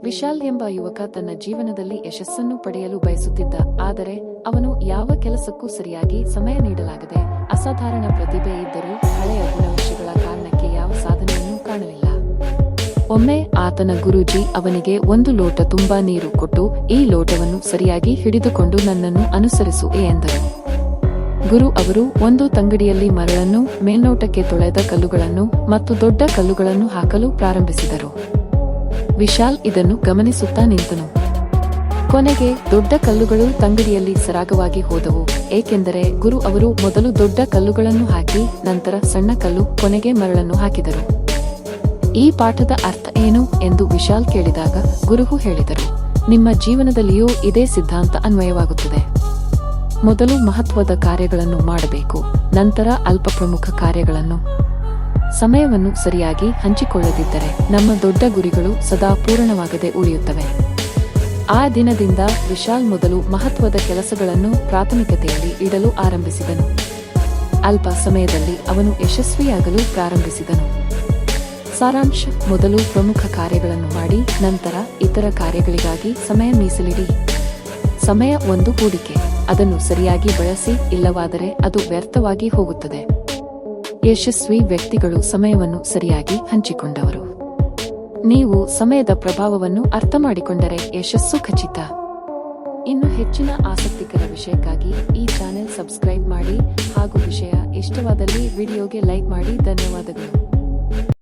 ವಿಶಾಲ್ ಎಂಬ ಯುವಕ ತನ್ನ ಜೀವನದಲ್ಲಿ ಯಶಸ್ಸನ್ನು ಪಡೆಯಲು ಬಯಸುತ್ತಿದ್ದ. ಆದರೆ ಅವನು ಯಾವ ಕೆಲಸಕ್ಕೂ ಸರಿಯಾಗಿ ಸಮಯ ನೀಡಲಾಗದೆ ಅಸಾಧಾರಣ ಪ್ರತಿಭೆ ಇದ್ದರೂ ಹಳೆಯ ಗುಣವಶಗಳ ಕಾರಣಕ್ಕೆ ಯಾವ ಸಾಧನೆಯನ್ನೂ ಕಾಣಲಿಲ್ಲ. ಒಮ್ಮೆ ಆತನ ಗುರೂಜಿ ಅವನಿಗೆ ಒಂದು ಲೋಟ ತುಂಬಾ ನೀರು ಕೊಟ್ಟು, ಈ ಲೋಟವನ್ನು ಸರಿಯಾಗಿ ಹಿಡಿದುಕೊಂಡು ನನ್ನನ್ನು ಅನುಸರಿಸು ಎಂದರು. ಗುರು ಅವರು ಒಂದು ತಂಗಡಿಯಲ್ಲಿ ಮರಳನ್ನು, ಮೇಲ್ನೋಟಕ್ಕೆ ತೊಳೆದ ಕಲ್ಲುಗಳನ್ನು ಮತ್ತು ದೊಡ್ಡ ಕಲ್ಲುಗಳನ್ನು ಹಾಕಲು ಪ್ರಾರಂಭಿಸಿದರು. ವಿಶಾಲ್ ಇದನ್ನು ಗಮನಿಸುತ್ತಾ ನಿಂತನು. ಕೊನೆಗೆ ದೊಡ್ಡ ಕಲ್ಲುಗಳು ತಂಗಡಿಯಲ್ಲಿ ಸರಾಗವಾಗಿ ಹೋದವು, ಏಕೆಂದರೆ ಗುರು ಅವರು ಮೊದಲು ದೊಡ್ಡ ಕಲ್ಲುಗಳನ್ನು ಹಾಕಿ ನಂತರ ಸಣ್ಣ ಕಲ್ಲು, ಕೊನೆಗೆ ಮರಳನ್ನು ಹಾಕಿದರು. ಈ ಪಾಠದ ಅರ್ಥ ಏನು ಎಂದು ವಿಶಾಲ್ ಕೇಳಿದಾಗ ಗುರುವು ಹೇಳಿದರು, ನಿಮ್ಮ ಜೀವನದಲ್ಲಿಯೂ ಇದೇ ಸಿದ್ಧಾಂತ ಅನ್ವಯವಾಗುತ್ತದೆ. ಮೊದಲು ಮಹತ್ವದ ಕಾರ್ಯಗಳನ್ನು ಮಾಡಬೇಕು, ನಂತರ ಅಲ್ಪ ಪ್ರಮುಖ ಕಾರ್ಯಗಳನ್ನು. ಸಮಯವನ್ನು ಸರಿಯಾಗಿ ಹಂಚಿಕೊಳ್ಳದಿದ್ದರೆ ನಮ್ಮ ದೊಡ್ಡ ಗುರಿಗಳು ಸದಾ ಪೂರ್ಣವಾಗದೆ ಉಳಿಯುತ್ತವೆ. ಆ ದಿನದಿಂದ ವಿಶಾಲ್ ಮೊದಲು ಮಹತ್ವದ ಕೆಲಸಗಳನ್ನು ಪ್ರಾಥಮಿಕತೆಯಲ್ಲಿ ಇಡಲು ಆರಂಭಿಸಿದನು. ಅಲ್ಪ ಸಮಯದಲ್ಲಿ ಅವನು ಯಶಸ್ವಿಯಾಗಲು ಪ್ರಾರಂಭಿಸಿದನು. ಸಾರಾಂಶ: ಮೊದಲು ಪ್ರಮುಖ ಕಾರ್ಯಗಳನ್ನು ಮಾಡಿ, ನಂತರ ಇತರ ಕಾರ್ಯಗಳಿಗಾಗಿ ಸಮಯ ಮೀಸಲಿಡಿ. ಸಮಯ ಒಂದು ಹೂಡಿಕೆ, ಅದನ್ನು ಸರಿಯಾಗಿ ಬಳಸಿ, ಇಲ್ಲವಾದರೆ ಅದು ವ್ಯರ್ಥವಾಗಿ ಹೋಗುತ್ತದೆ. ಯಶಸ್ವಿ ವ್ಯಕ್ತಿಗಳು ಸಮಯವನ್ನು ಸರಿಯಾಗಿ ಹಂಚಿಕೊಂಡವರು. ನೀವು ಸಮಯದ ಪ್ರಭಾವವನ್ನು ಅರ್ಥ ಮಾಡಿಕೊಂಡರೆ ಯಶಸ್ಸು ಖಚಿತ. ಇನ್ನು ಹೆಚ್ಚಿನ ಆಸಕ್ತಿಕರ ವಿಷಯಕ್ಕಾಗಿ ಈ ಚಾನೆಲ್ ಸಬ್ಸ್ಕ್ರೈಬ್ ಮಾಡಿ ಹಾಗೂ ವಿಷಯ ಇಷ್ಟವಾದಲ್ಲಿ ವಿಡಿಯೋಗೆ ಲೈಕ್ ಮಾಡಿ. ಧನ್ಯವಾದಗಳು.